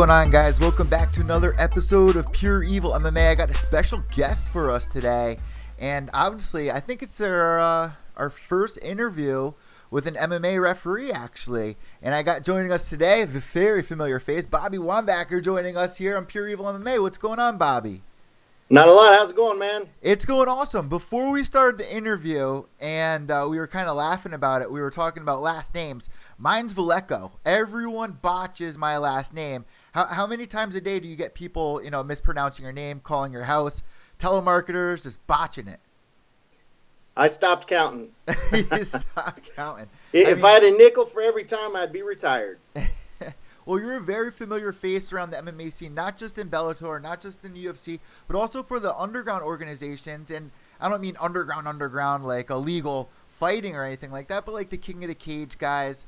going on, guys? Welcome back to another episode of Pure EVil MMA. I got a special guest for us today, and obviously I think it's our first interview with an MMA referee, actually. And I got joining us today a very familiar face, Bobby Wombacher, joining us here on Pure EVil MMA. What's going on, Bobby? Not a lot. How's it going, man? It's going awesome. Before we started the interview, and we were kind of laughing about it, we were talking about last names. Mine's Vallejo. Everyone botches my last name. How many times a day do you get people, mispronouncing your name, calling your house, telemarketers, just botching it? I stopped counting. You stopped counting. If I had a nickel for every time, I'd be retired. Well, you're a very familiar face around the MMA scene, not just in Bellator, not just in UFC, but also for the underground organizations. And I don't mean underground like illegal fighting or anything like that, but like the King of the Cage guys,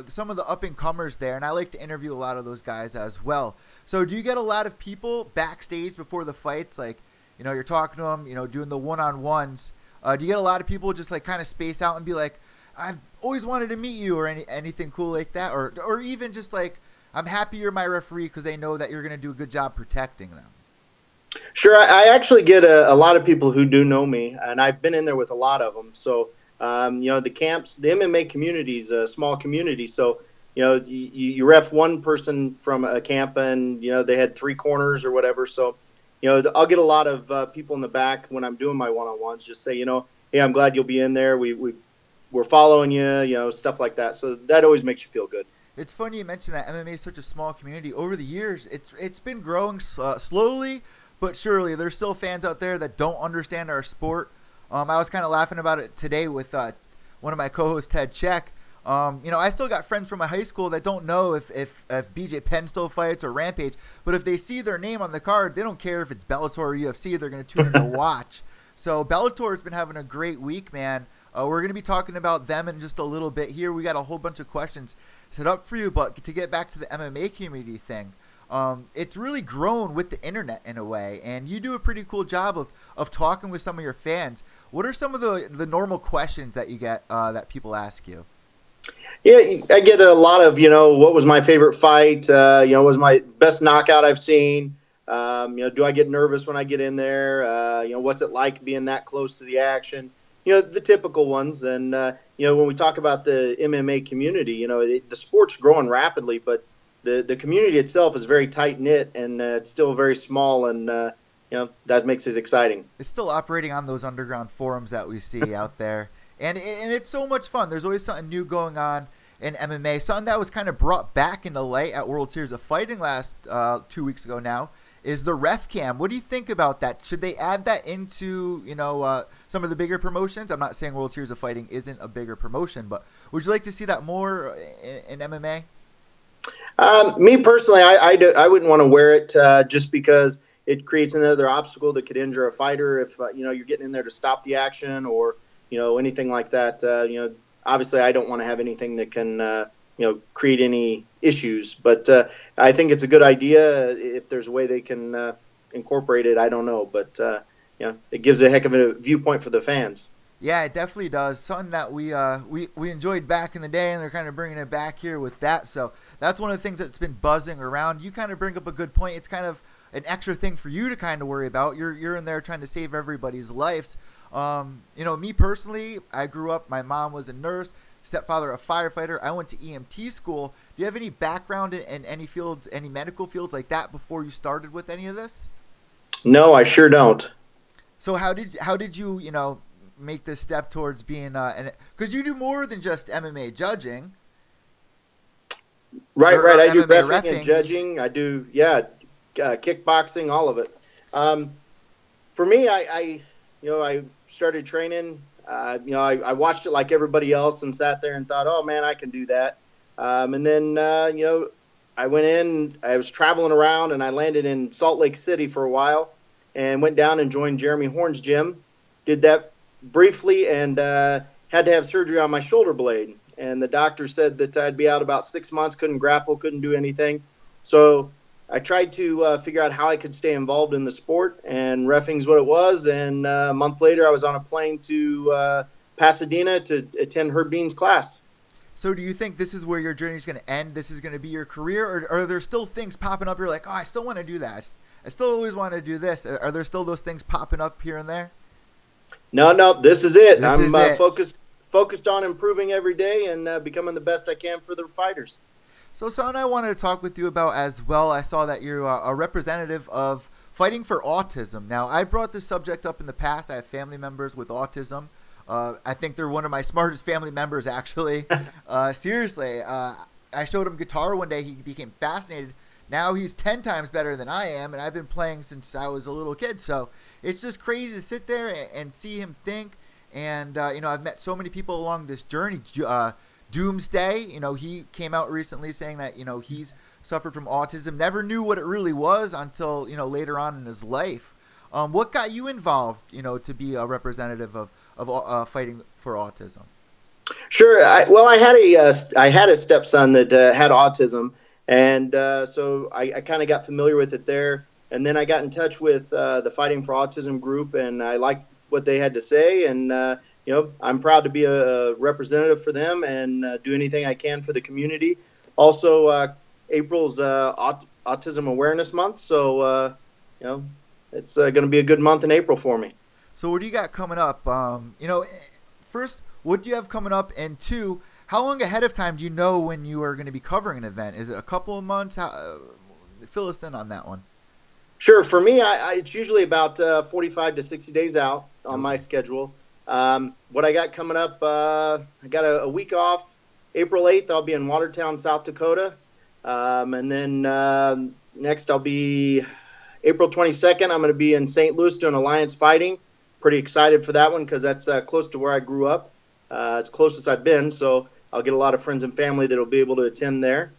some of the up-and-comers there. And I like to interview a lot of those guys as well. So do you get a lot of people backstage before the fights? Like, you're talking to them, doing the one-on-ones. Do you get a lot of people just like kind of space out and be like, I've always wanted to meet you, or anything cool like that, or even just like, I'm happy you're my referee because they know that you're going to do a good job protecting them? Sure. I actually get a lot of people who do know me, and I've been in there with a lot of them. So, the camps, the MMA community is a small community. So, you ref one person from a camp and, they had 3 corners or whatever. So, I'll get a lot of people in the back when I'm doing my one-on-ones just say, hey, I'm glad you'll be in there. We're following you, stuff like that. So that always makes you feel good. It's funny you mentioned that MMA is such a small community. Over the years, it's been growing slowly, but surely. There's still fans out there that don't understand our sport. I was kind of laughing about it today with one of my co-hosts, Ted Check. I still got friends from my high school that don't know if BJ Penn still fights or Rampage, but if they see their name on the card, they don't care if it's Bellator or UFC. They're going to tune in to watch. So Bellator's been having a great week, man. We're going to be talking about them in just a little bit here. We got a whole bunch of questions set up for you, but to get back to the MMA community thing, it's really grown with the internet in a way, and you do a pretty cool job of talking with some of your fans. What are some of the normal questions that you get that people ask you? Yeah, I get a lot of, what was my favorite fight? What was my best knockout I've seen? Do I get nervous when I get in there? What's it like being that close to the action? The typical ones. And, when we talk about the MMA community, the sport's growing rapidly, but the community itself is very tight-knit, and it's still very small, and, that makes it exciting. It's still operating on those underground forums that we see out there. And it's so much fun. There's always something new going on in MMA. Something that was kind of brought back into light at World Series of Fighting last 2 weeks ago now is the ref cam. What do you think about that? Should they add that into, some of the bigger promotions? I'm not saying World Series of Fighting isn't a bigger promotion, but would you like to see that more in MMA? Me personally, I wouldn't want to wear it just because it creates another obstacle that could injure a fighter if, you're getting in there to stop the action or, anything like that. Obviously I don't want to have anything that can, create any issues, but I think it's a good idea. If there's a way they can incorporate it, I don't know, but it gives a heck of a viewpoint for the fans. Yeah, it definitely does. Something that we enjoyed back in the day, and they're kind of bringing it back here with that. So that's one of the things that's been buzzing around. You kind of bring up a good point. It's kind of an extra thing for you to kind of worry about. You're in there trying to save everybody's lives. Me personally, I grew up, my mom was a nurse, stepfather a firefighter. I went to EMT school. Do you have any background in any fields, any medical fields like that before you started with any of this? No, I sure don't. So how did you, make this step towards being because you do more than just MMA judging. Right. I do MMA reffing and judging. I do, kickboxing, all of it. For me, I started training. I watched it like everybody else and sat there and thought, oh man, I can do that. And then, I went in, I was traveling around, and I landed in Salt Lake City for a while and went down and joined Jeremy Horn's gym. Did that briefly and had to have surgery on my shoulder blade. And the doctor said that I'd be out about 6 months, couldn't grapple, couldn't do anything. So I tried to figure out how I could stay involved in the sport, and reffing's what it was. And a month later, I was on a plane to Pasadena to attend Herb Dean's class. So do you think this is where your journey is going to end? This is going to be your career, or are there still things popping up? You're like, oh, I still want to do that. I still always want to do this. Are there still those things popping up here and there? No, this is it. This is it. Focused on improving every day and becoming the best I can for the fighters. So something I wanted to talk with you about as well, I saw that you're a representative of fighting for autism. Now, I brought this subject up in the past. I have family members with autism. I think they're one of my smartest family members, actually. Seriously, I showed him guitar one day. He became fascinated. Now he's 10 times better than I am, and I've been playing since I was a little kid. So it's just crazy to sit there and see him think. And, I've met so many people along this journey. Doomsday, he came out recently saying that, he's suffered from autism, never knew what it really was until, later on in his life. What got you involved, to be a representative of fighting for autism? Sure. I had a stepson that had autism, and so I kind of got familiar with it there. And then I got in touch with the Fighting for Autism group, and I liked what they had to say. And I'm proud to be a representative for them and do anything I can for the community. Also, April's Autism Awareness Month, so it's going to be a good month in April for me. So what do you got coming up? First, what do you have coming up? And two, how long ahead of time do you know when you are going to be covering an event? Is it a couple of months? Fill us in on that one. Sure. For me, it's usually about 45 to 60 days out on my schedule. What I got coming up, I got a week off. April 8th, I'll be in Watertown, South Dakota. And then next I'll be April 22nd. I'm going to be in St. Louis doing Alliance Fighting. Pretty excited for that one because that's close to where I grew up. It's closest I've been, so I'll get a lot of friends and family that will be able to attend there.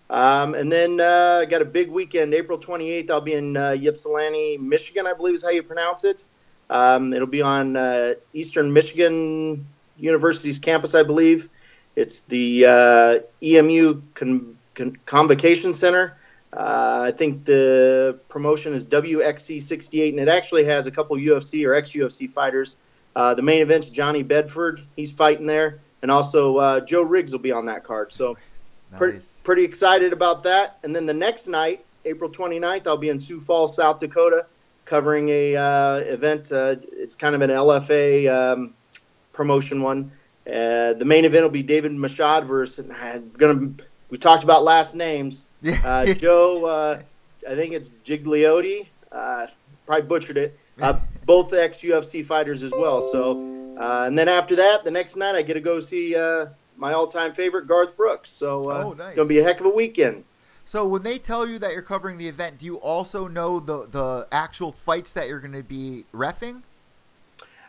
And then I got a big weekend. April 28th, I'll be in Ypsilanti, Michigan, I believe is how you pronounce it. It'll be on Eastern Michigan University's campus, I believe. It's the EMU Convocation Center. I think the promotion is WXC68, and it actually has a couple UFC or ex-UFC fighters. The main event's Johnny Bedford. He's fighting there. And also Joe Riggs will be on that card. So nice. Pretty excited about that. And then the next night, April 29th, I'll be in Sioux Falls, South Dakota, covering a event. It's kind of an LFA promotion one. The main event will be David Machad versus we talked about last names. Yeah. Joe, I think it's Gigliotti. Probably butchered it. Both ex-UFC fighters as well. So, and then after that, the next night, I get to go see my all-time favorite, Garth Brooks. So, nice. It's going to be a heck of a weekend. So when they tell you that you're covering the event, do you also know the actual fights that you're going to be reffing?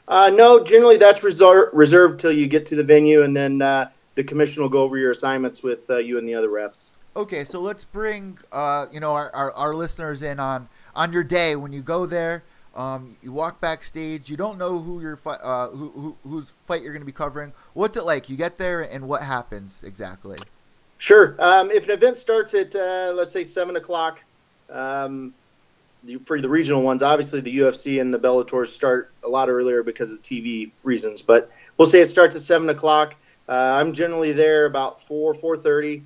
No, generally that's reserved till you get to the venue, and then the commission will go over your assignments with you and the other refs. Okay, so let's bring our listeners in on your day when you go there. You walk backstage. You don't know who whose fight you're going to be covering. What's it like? You get there, and what happens exactly? Sure. If an event starts at let's say 7 o'clock, for the regional ones, obviously the UFC and the Bellator start a lot earlier because of TV reasons. But we'll say it starts at 7 o'clock. I'm generally there about 4:30.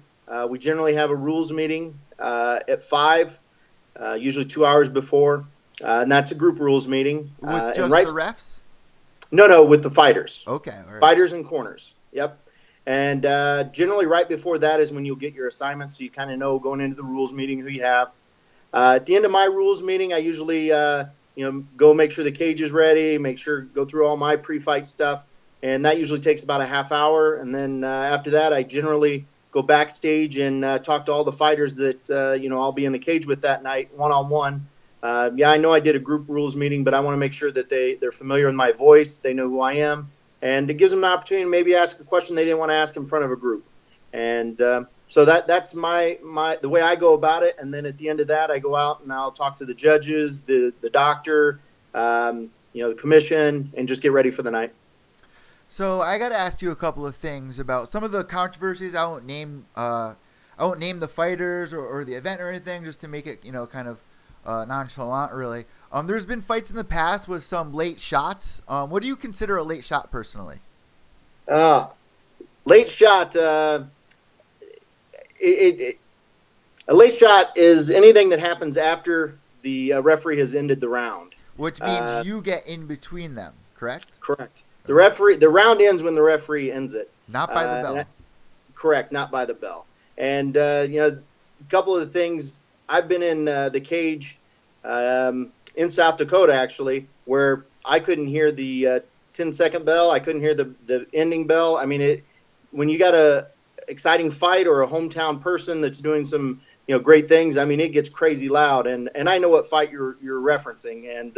We generally have a rules meeting at 5, usually 2 hours before. And that's a group rules meeting. With just the refs? No, with the fighters. Okay. All right. Fighters and corners. Yep. And generally right before that is when you'll get your assignments, so you kind of know going into the rules meeting who you have. At the end of my rules meeting, I usually go make sure the cage is ready, go through all my pre-fight stuff, and that usually takes about a half hour. And then after that, I generally go backstage and talk to all the fighters that I'll be in the cage with that night, one-on-one. I know I did a group rules meeting, but I want to make sure that they're familiar with my voice, they know who I am, and it gives them an opportunity to maybe ask a question they didn't want to ask in front of a group. And so that's the way I go about it. And then at the end of that, I go out and I'll talk to the judges, the doctor, the commission, and just get ready for the night. So I got to ask you a couple of things about some of the controversies. I won't name the fighters or the event or anything, just to make it kind of nonchalant, really. There's been fights in the past with some late shots. What do you consider a late shot personally? Late shot. A late shot is anything that happens after the referee has ended the round. Which means you get in between them, correct? Correct. The round ends when the referee ends it. Not by the bell. Correct, not by the bell. And a couple of the things, I've been in the cage in South Dakota actually, where I couldn't hear the 10-second bell. I couldn't hear the ending bell. I mean, when you got a exciting fight or a hometown person that's doing some great things, I mean, it gets crazy loud. And I know what fight you're referencing. And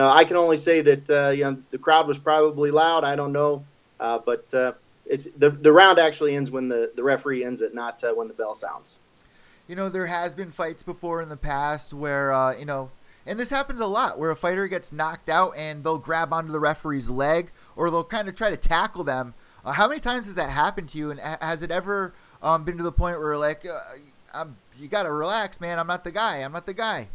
I can only say that the crowd was probably loud. I don't know, but it's the round actually ends when the referee ends it, not when the bell sounds. There has been fights before in the past where and this happens a lot, where a fighter gets knocked out and they'll grab onto the referee's leg or they'll kind of try to tackle them. How many times has that happened to you? And has it ever been to the point where like, you got to relax, man. I'm not the guy.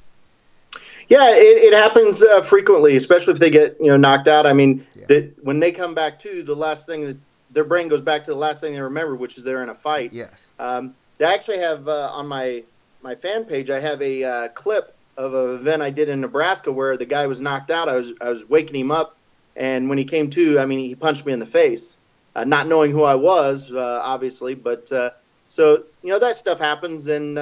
Yeah, it happens frequently, especially if they get knocked out. I mean, that when they come back to the last thing that their brain goes back to the last thing they remember, which is they're in a fight. Yes. They actually have on my fan page, I have a clip of an event I did in Nebraska where the guy was knocked out. I was waking him up, and when he came to, I mean, he punched me in the face, not knowing who I was, obviously. But so that stuff happens, and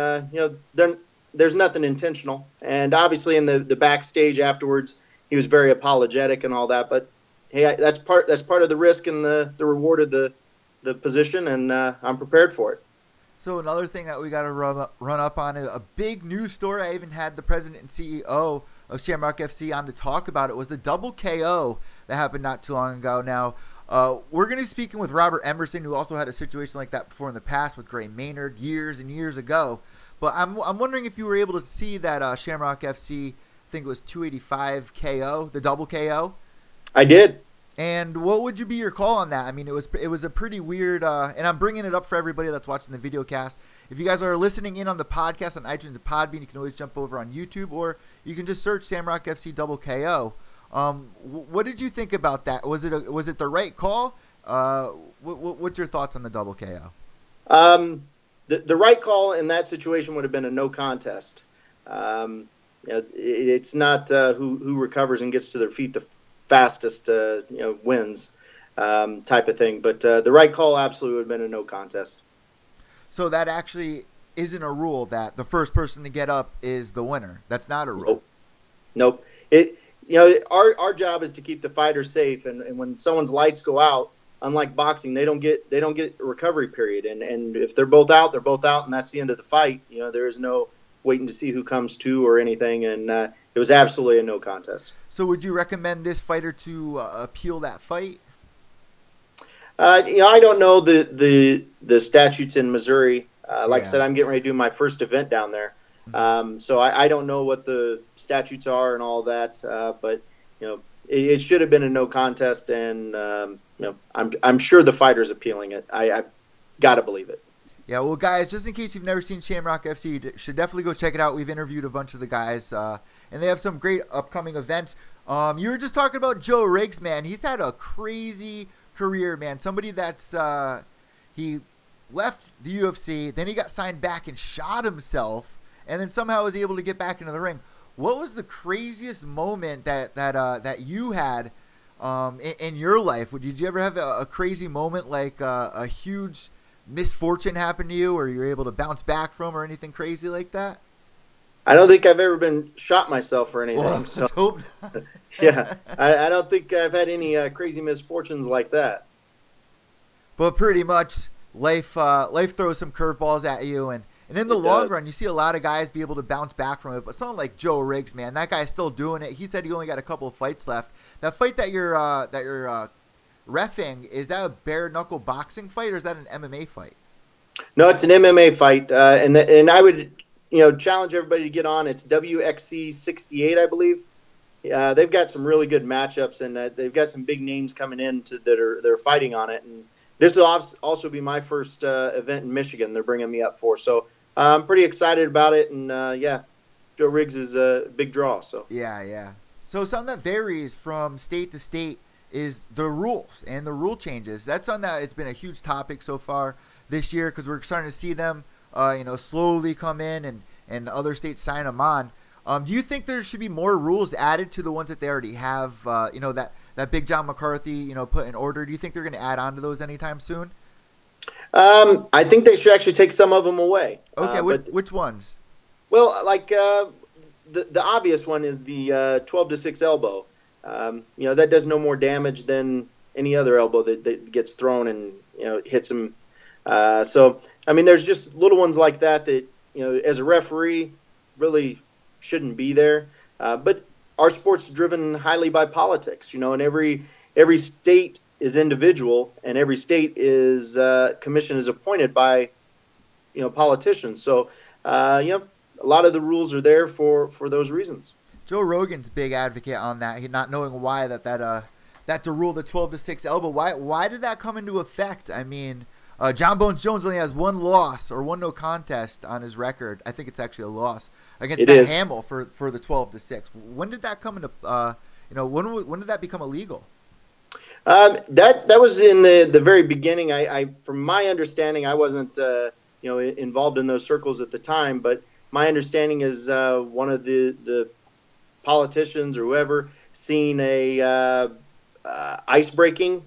there's nothing intentional. And obviously, in the backstage afterwards, he was very apologetic and all that. But hey, that's part of the risk and the reward of the position, and I'm prepared for it. So another thing that we got to run up on, a big news story. I even had the president and CEO of Shamrock FC on to talk about it, was the double KO that happened not too long ago. Now, we're going to be speaking with Robert Emerson, who also had a situation like that before in the past with Gray Maynard years and years ago. But I'm wondering if you were able to see that Shamrock FC, I think it was 285 KO, the double KO. I did. And what would you be your call on that? I mean, it was a pretty weird, and I'm bringing it up for everybody that's watching the video cast. If you guys are listening in on the podcast on iTunes and Podbean, you can always jump over on YouTube, or you can just search Shamrock FC double KO. What did you think about that? Was it the right call? What's your thoughts on the double KO? The right call in that situation would have been a no contest. It's not who recovers and gets to their feet the fastest wins type of thing, but the right call absolutely would have been a no contest. So that actually isn't a rule that the first person to get up is the winner. That's not a rule. Nope. Our job is to keep the fighter safe, and when someone's lights go out, unlike boxing, they don't get a recovery period, and if they're both out, and that's the end of the fight. There is no waiting to see who comes to or anything, and it was absolutely a no contest. So would you recommend this fighter to appeal that fight? I don't know the statutes in Missouri. Like I said, I'm getting ready to do my first event down there. So I don't know what the statutes are and all that. But it should have been a no contest, and I'm sure the fighter's appealing it. I got to believe it. Yeah, well, guys, just in case you've never seen Shamrock FC, you should definitely go check it out. We've interviewed a bunch of the guys, and they have some great upcoming events. You were just talking about Joe Riggs, man. He's had a crazy career, man. Somebody that's he left the UFC, then he got signed back and shot himself, and then somehow was able to get back into the ring. What was the craziest moment that you had in your life? Did you ever have a crazy moment, like a huge misfortune happened to you, or you were able to bounce back from, or anything crazy like that? I don't think I've ever been shot myself or anything. Well, so hope yeah, I don't think I've had any crazy misfortunes like that. But pretty much life throws some curveballs at you, and in the long run, you see a lot of guys be able to bounce back from it. But someone like Joe Riggs, man, that guy's still doing it. He said he only got a couple of fights left. That fight that you're reffing, is that a bare knuckle boxing fight, or is that an MMA fight? No, it's an MMA fight, and I would challenge everybody to get on. It's WXC 68, I believe. They've got some really good matchups, and they've got some big names coming in that are fighting on it. And this will also be my first event in Michigan. They're bringing me up for, so I'm pretty excited about it. And Joe Riggs is a big draw. So yeah. So something that varies from state to state is the rules and the rule changes. That's on that. It's been a huge topic so far this year because we're starting to see them, slowly come in and other states sign them on. Do you think there should be more rules added to the ones that they already have? That Big John McCarthy, put in order. Do you think they're going to add on to those anytime soon? I think they should actually take some of them away. Okay, which ones? Well, like the obvious one is the 12-6 elbow. That does no more damage than any other elbow that gets thrown and hits him. So I mean, there's just little ones like that as a referee really shouldn't be there. But our sport's driven highly by politics, and every state is individual, and every state is commission is appointed by politicians. So a lot of the rules are there for those reasons. Joe Rogan's big advocate on that. He not knowing why that to rule the 12-6 elbow. Why did that come into effect? I mean, John Bones Jones only has one loss or one no contest on his record. I think it's actually a loss against Matt Hamill for the 12-6. When did that come into? When did that become illegal? That was in the very beginning. I from my understanding, I wasn't involved in those circles at the time, but my understanding is one of the politicians or whoever seen a ice breaking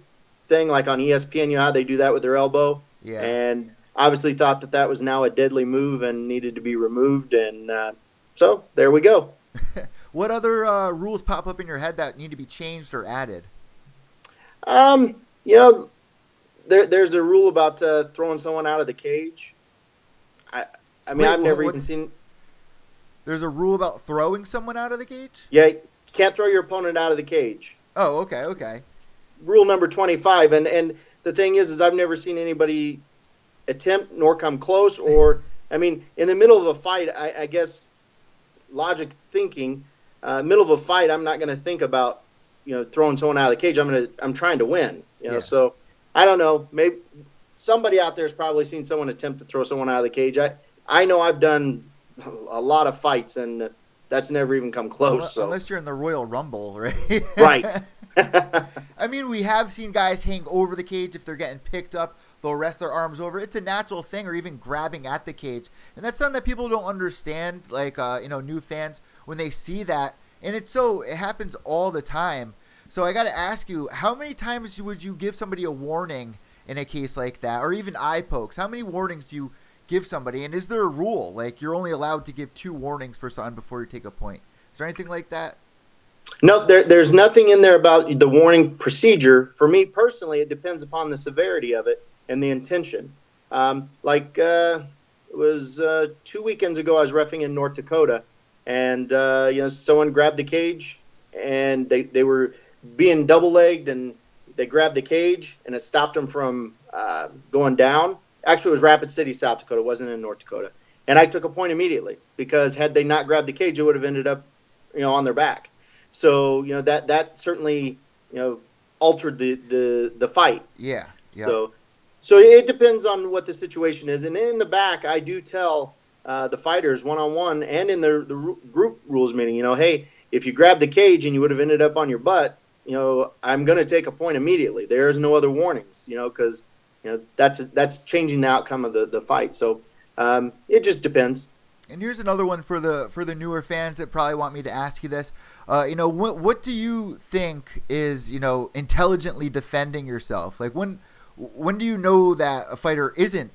thing like on ESPN. How they do that with their elbow, and obviously thought that was now a deadly move and needed to be removed, and so there we go. What other rules pop up in your head that need to be changed or added? There's a rule about throwing someone out of the cage. I've never even seen. There's a rule about throwing someone out of the cage? Yeah, you can't throw your opponent out of the cage. Oh, okay. Rule number 25, and the thing is I've never seen anybody attempt nor come close. Or in the middle of a fight, I guess logic thinking, middle of a fight, I'm not going to think about throwing someone out of the cage. I'm trying to win. So I don't know. Maybe somebody out there has probably seen someone attempt to throw someone out of the cage. I know I've done a lot of fights, and that's never even come close. Unless you're in the Royal Rumble, right? Right. We have seen guys hang over the cage. If they're getting picked up, they'll rest their arms over. It's a natural thing, or even grabbing at the cage. And that's something that people don't understand, like, new fans, when they see that. And it happens all the time. So I got to ask you, how many times would you give somebody a warning in a case like that, or even eye pokes? How many warnings do you give somebody? And is there a rule, like you're only allowed to give 2 warnings for someone before you take a point? Is there anything like that? No, there's nothing in there about the warning procedure. For me personally, it depends upon the severity of it and the intention. It was 2 weekends ago, I was reffing in North Dakota, and someone grabbed the cage, and they were being double-legged, and they grabbed the cage, and it stopped them from going down. Actually, it was Rapid City, South Dakota. It wasn't in North Dakota. And I took a point immediately, because had they not grabbed the cage, it would have ended up, on their back. So, that certainly, altered the fight. Yeah. So it depends on what the situation is. And in the back, I do tell the fighters one-on-one and in the group rules meeting, hey, if you grab the cage and you would have ended up on your butt, I'm going to take a point immediately. There's no other warnings, because that's changing the outcome of the fight. So it just depends. And here's another one for the newer fans that probably want me to ask you this. What do you think is intelligently defending yourself? Like when do you know that a fighter isn't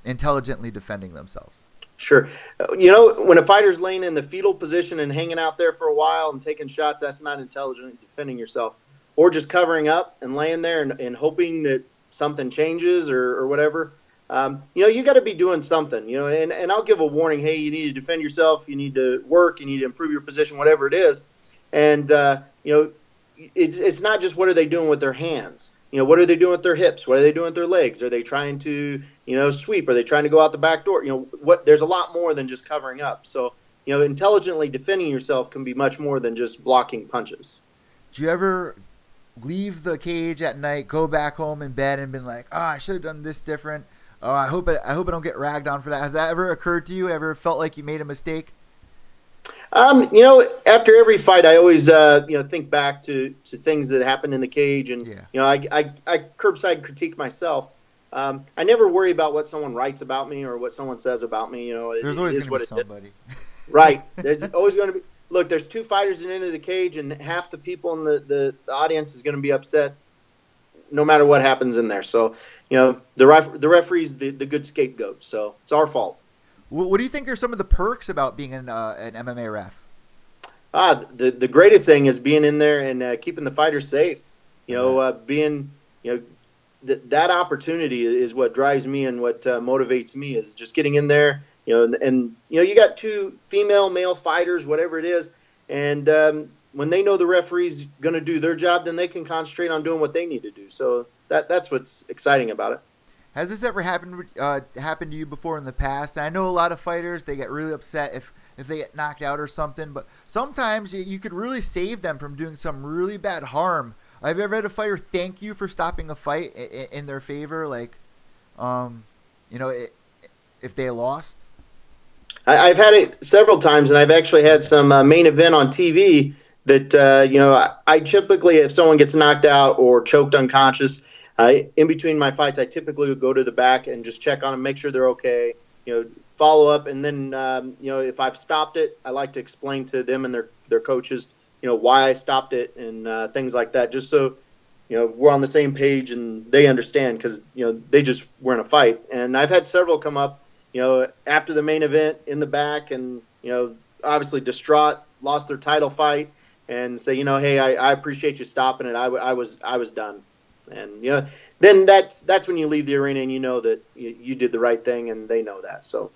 intelligently defending themselves? Sure. When a fighter's laying in the fetal position and hanging out there for a while and taking shots, that's not intelligently defending yourself. Or just covering up and laying there and hoping that something changes or whatever. You got to be doing something, and I'll give a warning. Hey, you need to defend yourself. You need to work. You need to improve your position, whatever it is. And, it's not just what are they doing with their hands. What are they doing with their hips? What are they doing with their legs? Are they trying to, sweep? Are they trying to go out the back door? There's a lot more than just covering up. So, intelligently defending yourself can be much more than just blocking punches. Do you ever leave the cage at night, go back home in bed and been like, I should have done this different? Oh, I hope I don't get ragged on for that. Has that ever occurred to you? Ever felt like you made a mistake? After every fight, I always, think back to things that happened in the cage, and Yeah. I curbside critique myself. I never worry about what someone writes about me or what someone says about me. There's It always is going to what be it is. somebody. Right. There's always going to be. Look, there's two fighters in the end of the cage, and half the people in the audience is going to be upset, no matter what happens in there. So, the referee's the good scapegoat. So it's our fault. What do you think are some of the perks about being an MMA ref? The greatest thing is being in there and keeping the fighters safe. Being that opportunity is what drives me and what motivates me is just getting in there. And you got two female, male fighters, whatever it is, and when they know the referee's going to do their job, then they can concentrate on doing what they need to do. So that's what's exciting about it. Has this ever happened to you before in the past? And I know a lot of fighters, they get really upset if they get knocked out or something, but sometimes you could really save them from doing some really bad harm. Have you ever had a fighter thank you for stopping a fight in their favor, like, if they lost? I've had it several times, and I've actually had some main event on TV that, I typically, if someone gets knocked out or choked unconscious, in between my fights, I typically would go to the back and just check on them, make sure they're okay, follow up. And then, if I've stopped it, I like to explain to them and their coaches, why I stopped it and things like that, just so, we're on the same page and they understand, because, they just were in a fight. And I've had several come up, after the main event in the back and, obviously distraught, lost their title fight, and say, hey, I appreciate you stopping it. I was done. And, then that's when you leave the arena and that you did the right thing, and they know that. So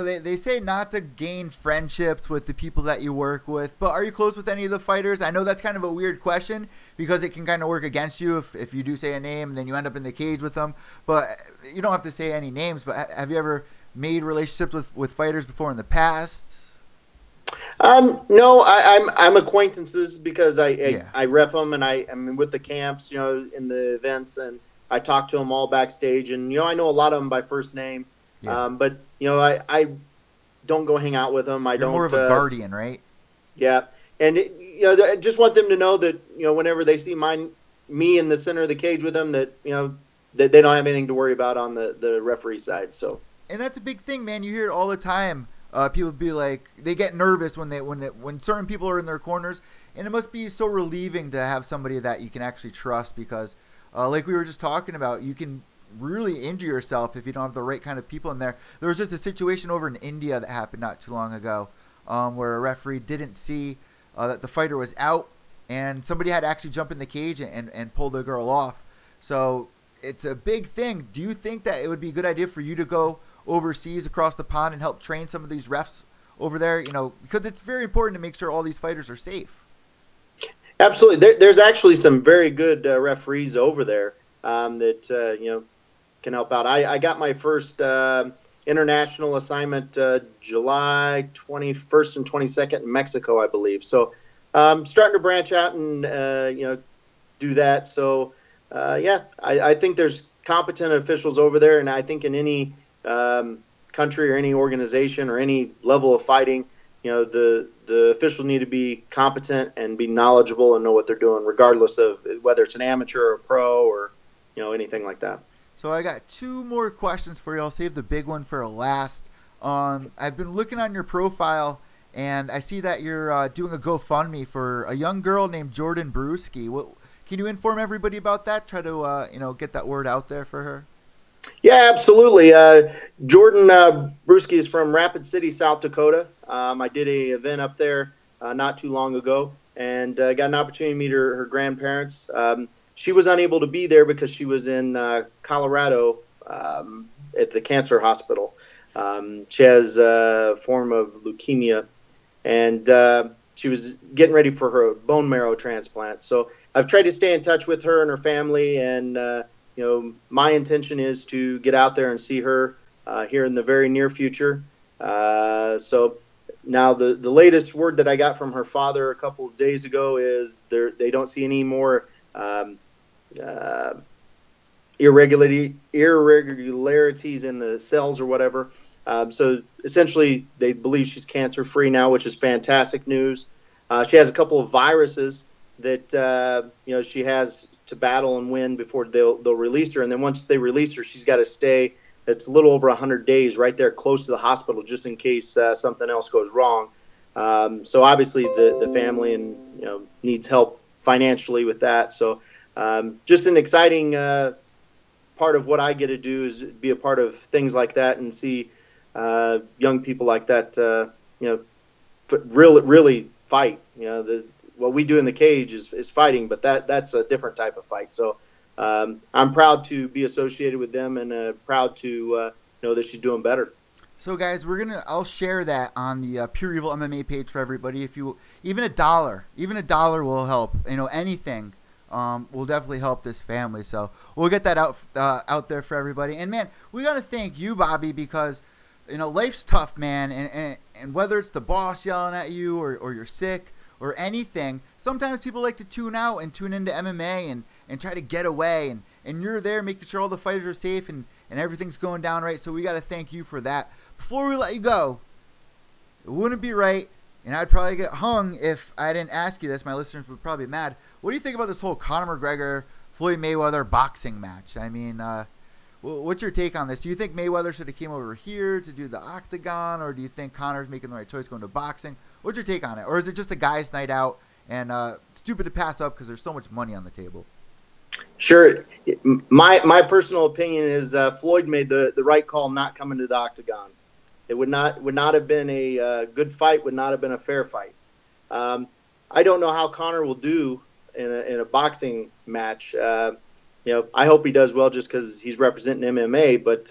they say not to gain friendships with the people that you work with, but are you close with any of the fighters? I know that's kind of a weird question because it can kind of work against you if you do say a name and then you end up in the cage with them. But you don't have to say any names, but have you ever made relationships with fighters before in the past? No, I'm acquaintances because I ref them and I'm with the camps, in the events, and I talk to them all backstage, and I know a lot of them by first name. Yeah. But I don't go hang out with them. You're more of a guardian, right? Yeah, and I just want them to know that whenever they see me in the center of the cage with them, that that they don't have anything to worry about on the referee side. So. And that's a big thing, man. You hear it all the time. People be like, they get nervous when certain people are in their corners, and it must be so relieving to have somebody that you can actually trust because, like we were just talking about, you can really injure yourself if you don't have the right kind of people in there. There was just a situation over in India that happened not too long ago, where a referee didn't see that the fighter was out, and somebody had to actually jump in the cage and pull the girl off. So it's a big thing. Do you think that it would be a good idea for you to go overseas across the pond and help train some of these refs over there? Because it's very important to make sure all these fighters are safe. Absolutely. There's actually some very good referees over there that can help out. I got my first international assignment July 21st and 22nd in Mexico, I believe. So starting to branch out and do that. So I think there's competent officials over there, and I think in any country or any organization or any level of fighting, the officials need to be competent and be knowledgeable and know what they're doing, regardless of whether it's an amateur or a pro or anything like that. So I got two more questions for you. I'll save the big one for last. I've been looking on your profile, and I see that you're doing a GoFundMe for a young girl named Jordan Brewski. Can you inform everybody about that? Try to get that word out there for her. Yeah, absolutely. Jordan Brewski is from Rapid City, South Dakota. I did an event up there not too long ago, and got an opportunity to meet her grandparents. She was unable to be there because she was in Colorado at the cancer hospital. She has a form of leukemia, and she was getting ready for her bone marrow transplant. So I've tried to stay in touch with her and her family, and my intention is to get out there and see her here in the very near future. So now the latest word that I got from her father a couple of days ago is they don't see any more irregularities in the cells or whatever. So essentially, they believe she's cancer-free now, which is fantastic news. She has a couple of viruses that she has to battle and win before they'll release her. And then once they release her, she's got to stay. It's a little over 100 days right there close to the hospital just in case something else goes wrong. So obviously the family and needs help financially with that. So just an exciting part of what I get to do is be a part of things like that and see young people like that really fight. What we do in the cage is fighting, but that's a different type of fight. So I'm proud to be associated with them and proud to know that she's doing better. So guys, I'll share that on the Pure EVil MMA page for everybody. If you even a dollar will help. Anything will definitely help this family. So we'll get that out there for everybody. And man, we got to thank you, Bobby, because life's tough, man. And whether it's the boss yelling at you or you're sick or anything, sometimes people like to tune out and tune into MMA and try to get away. And you're there making sure all the fighters are safe and everything's going down right. So we got to thank you for that. Before we let you go, it wouldn't be right, and I'd probably get hung if I didn't ask you this. My listeners would probably be mad. What do you think about this whole Conor McGregor, Floyd Mayweather boxing match? I mean, what's your take on this? Do you think Mayweather should have came over here to do the octagon, or do you think Conor's making the right choice going to boxing? What's your take on it? Or is it just a guy's night out and stupid to pass up because there's so much money on the table? Sure. My personal opinion is Floyd made the right call not coming to the octagon. It would not have been a good fight, would not have been a fair fight. I don't know how Conor will do in a boxing match. I hope he does well just because he's representing MMA. But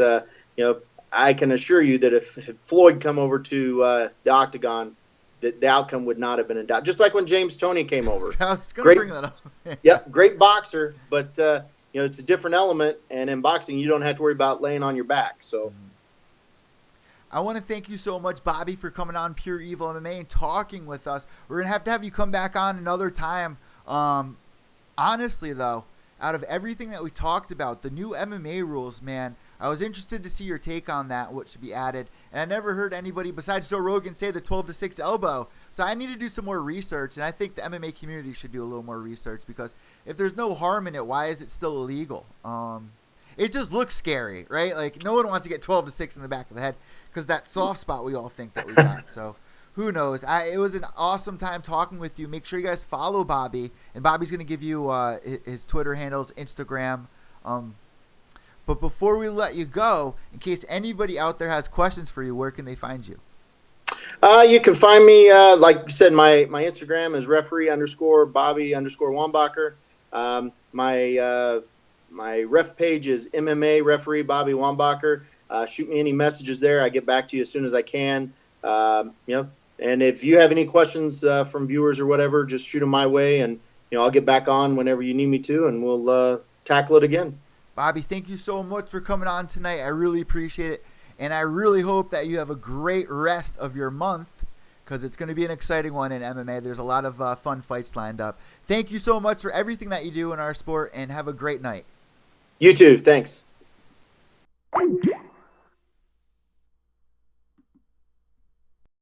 I can assure you that if Floyd come over to the octagon, the outcome would not have been in doubt. Just like when James Toney came over. I was going to bring that up. Yep, great boxer, but it's a different element. And in boxing, you don't have to worry about laying on your back. So. I want to thank you so much, Bobby, for coming on Pure EVil MMA and talking with us. We're going to have you come back on another time. Honestly, though, out of everything that we talked about, the new MMA rules, man, I was interested to see your take on that, what should be added. And I never heard anybody besides Joe Rogan say the 12-6 elbow. So I need to do some more research, and I think the MMA community should do a little more research because if there's no harm in it, why is it still illegal? It just looks scary, right? Like, no one wants to get 12-6 in the back of the head because that soft spot we all think that we got. So who knows? It was an awesome time talking with you. Make sure you guys follow Bobby, and Bobby's going to give you his Twitter handles, Instagram. But before we let you go, in case anybody out there has questions for you, where can they find you? You can find me, like you said, my Instagram is referee_Bobby_Wombacher. My ref page is MMA Referee Bobby Wombacher. Shoot me any messages there. I get back to you as soon as I can. And if you have any questions from viewers or whatever, just shoot them my way, and I'll get back on whenever you need me to, and we'll tackle it again. Bobby, thank you so much for coming on tonight. I really appreciate it, and I really hope that you have a great rest of your month because it's going to be an exciting one in MMA. There's a lot of fun fights lined up. Thank you so much for everything that you do in our sport, and have a great night. You too. Thanks.